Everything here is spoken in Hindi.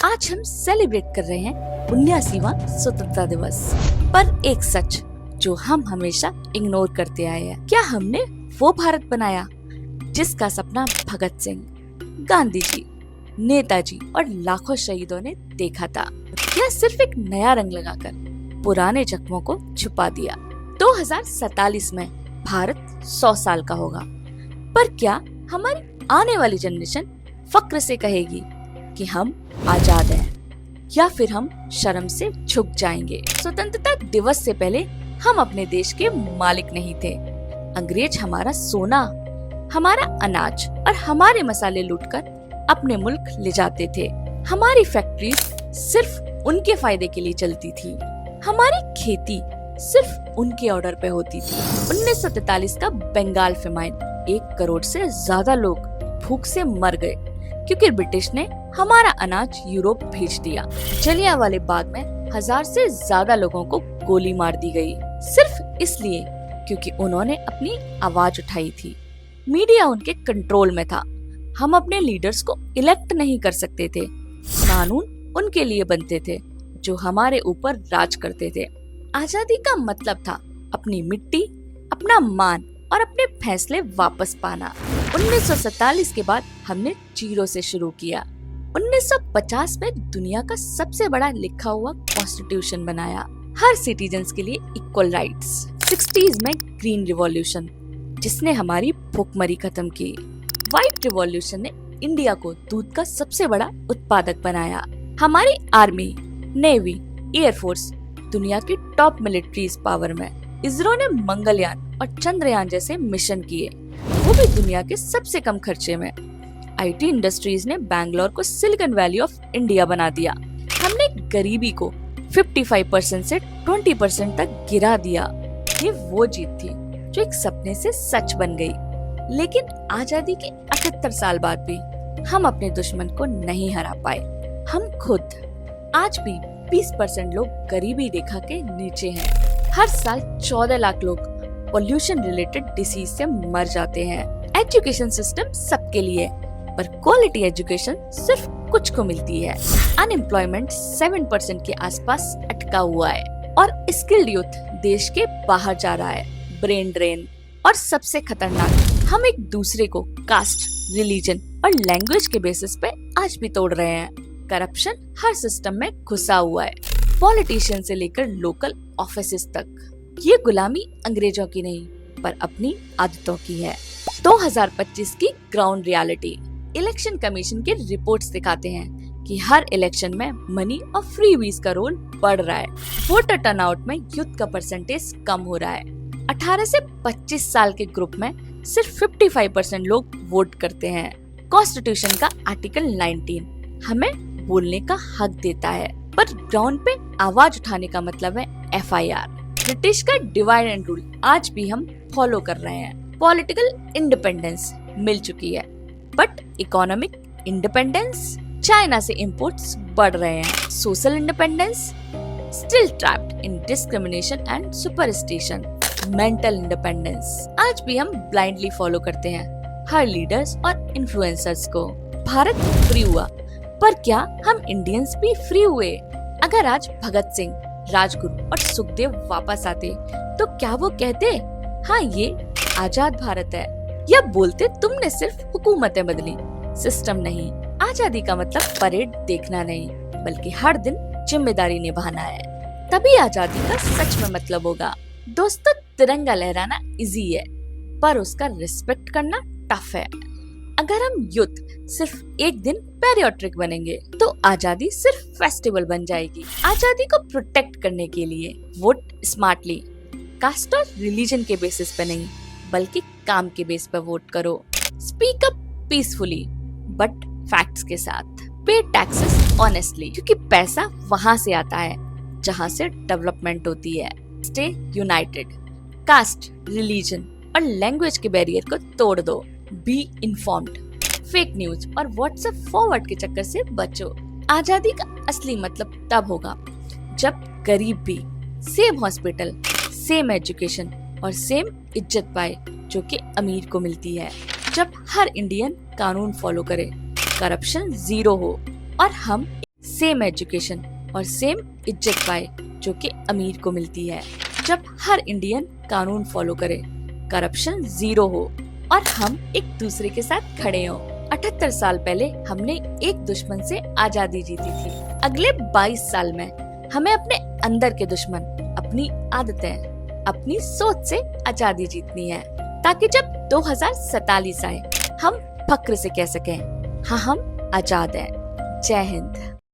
आज हम सेलिब्रेट कर रहे हैं 79वां स्वतंत्रता दिवस। पर एक सच जो हम हमेशा इग्नोर करते आए हैं, क्या हमने वो भारत बनाया जिसका सपना भगत सिंह, गांधी जी, नेताजी और लाखों शहीदों ने देखा था? या सिर्फ एक नया रंग लगाकर पुराने जख्मों को छुपा दिया? 2047 में भारत 100 साल का होगा, पर क्या हमारी आने वाली जनरेशन फक्र से कहेगी कि हम आजाद हैं, या फिर हम शर्म से झुक जाएंगे? स्वतंत्रता दिवस से पहले हम अपने देश के मालिक नहीं थे। अंग्रेज हमारा सोना, हमारा अनाज और हमारे मसाले लूटकर अपने मुल्क ले जाते थे। हमारी फैक्ट्रीज सिर्फ उनके फायदे के लिए चलती थी। हमारी खेती सिर्फ उनके ऑर्डर पे होती थी। 1943 का बंगाल फेमाइन, 1 करोड़ से ज्यादा लोग भूख से मर गए क्योंकि ब्रिटिश ने हमारा अनाज यूरोप भेज दिया। जलियांवाले बाग में 1000 से ज्यादा लोगों को गोली मार दी गई, सिर्फ इसलिए क्योंकि उन्होंने अपनी आवाज उठाई थी। मीडिया उनके कंट्रोल में था। हम अपने लीडर्स को इलेक्ट नहीं कर सकते थे। कानून उनके लिए बनते थे जो हमारे ऊपर राज करते थे। आजादी का मतलब था अपनी मिट्टी, अपना मान और अपने फैसले वापस पाना। 1947 के बाद हमने जीरो से शुरू किया। 1950 में दुनिया का सबसे बड़ा लिखा हुआ कॉन्स्टिट्यूशन बनाया, हर सिटीजन्स के लिए इक्वल राइट्स। 60s में ग्रीन रिवॉल्यूशन, जिसने हमारी भूखमरी खत्म की। व्हाइट रिवॉल्यूशन ने इंडिया को दूध का सबसे बड़ा उत्पादक बनाया। हमारी आर्मी, नेवी, एयरफोर्स दुनिया की टॉप मिलिट्रीज पावर में। इसरो ने मंगलयान और चंद्रयान जैसे मिशन किए, वो भी दुनिया के सबसे कम खर्चे में। आईटी इंडस्ट्रीज ने बैंगलोर को सिलिकॉन वैली ऑफ इंडिया बना दिया। हमने गरीबी को 55% से 20% तक गिरा दिया। ये वो जीत थी जो एक सपने से सच बन गई। लेकिन आजादी के 78 साल बाद भी हम अपने दुश्मन को नहीं हरा पाए। हम खुद आज भी 20% लोग गरीबी रेखा के नीचे हैं। हर साल 14 लाख लोग पोल्यूशन रिलेटेड डिसीज से मर जाते हैं। एजुकेशन सिस्टम सबके लिए, पर क्वालिटी एजुकेशन सिर्फ कुछ को मिलती है। अनएम्प्लॉयमेंट 7% के आसपास अटका हुआ है और स्किल्ड यूथ देश के बाहर जा रहा है। ब्रेन ड्रेन, और सबसे खतरनाक, हम एक दूसरे को कास्ट, रिलीजन और लैंग्वेज के बेसिस पे आज भी तोड़ रहे हैं। करप्शन हर सिस्टम में घुसा हुआ है, पॉलिटिशियन से लेकर लोकल ऑफिसेस तक। ये गुलामी अंग्रेजों की नहीं, पर अपनी आदतों की है। 2025 की ग्राउंड रियलिटी। इलेक्शन कमीशन के रिपोर्ट्स दिखाते हैं कि हर इलेक्शन में मनी और फ्रीबीज का रोल बढ़ रहा है। वोटर टर्नआउट में यूथ का परसेंटेज कम हो रहा है। 18 से 25 साल के ग्रुप में सिर्फ 55% लोग वोट करते हैं। कॉन्स्टिट्यूशन का आर्टिकल 19 हमें बोलने का हक देता है, पर ग्राउंड पे आवाज उठाने का मतलब है FIR। ब्रिटिश का डिवाइड एंड रूल आज भी हम फॉलो कर रहे हैं। पॉलिटिकल इंडिपेंडेंस मिल चुकी है, बट इकोनॉमिक इंडिपेंडेंस, चाइना से इंपोर्ट्स बढ़ रहे हैं। Social independence still trapped in discrimination and superstition. Mental independence आज भी हम ब्लाइंडली फॉलो करते हैं हर लीडर्स और इन्फ्लुएंसर्स को। भारत फ्री हुआ, पर क्या हम इंडियंस भी फ्री हुए? अगर आज भगत सिंह, राजगुरु और सुखदेव वापस आते तो क्या वो कहते हाँ ये आजाद भारत है, या बोलते तुमने सिर्फ हुकूमतें बदली, सिस्टम नहीं? आजादी का मतलब परेड देखना नहीं, बल्कि हर दिन जिम्मेदारी निभाना है। तभी आजादी का सच में मतलब होगा। दोस्तों, तिरंगा लहराना इजी है, पर उसका रिस्पेक्ट करना टफ है। अगर हम यूथ सिर्फ एक दिन पैट्रियोटिक बनेंगे तो आजादी सिर्फ फेस्टिवल बन जाएगी। आजादी को प्रोटेक्ट करने के लिए वोट स्मार्टली, कास्ट और रिलीजन के बेसिस पे नहीं, बल्कि काम के बेस पर वोट करो। Speak up peacefully but facts के साथ। पे टैक्सेस ऑनेस्टली, क्योंकि पैसा वहाँ से आता है जहाँ से डेवलपमेंट होती है। Stay United. कास्ट, रिलीजन और लैंग्वेज के बैरियर को तोड़ दो। Be informed. फेक न्यूज और व्हाट्सएप फॉरवर्ड के चक्कर से बचो। आजादी का असली मतलब तब होगा जब गरीब भी सेम हॉस्पिटल, सेम एजुकेशन और सेम इज्जत पाए जो कि अमीर को मिलती है। जब हर इंडियन कानून फॉलो करे, करप्शन जीरो हो और हम सेम एजुकेशन और सेम इज्जत पाए जो कि अमीर को मिलती है। जब हर इंडियन कानून फॉलो करे, करप्शन जीरो हो और हम एक दूसरे के साथ खड़े हों। 78 साल पहले हमने एक दुश्मन से आजादी जीती थी। अगले 22 साल में हमें अपने अंदर के दुश्मन, अपनी आदतें, अपनी सोच से आजादी जीतनी है, ताकि जब 2047 आए हम फक्र से कह सकें, हाँ हम आजाद हैं। जय हिंद।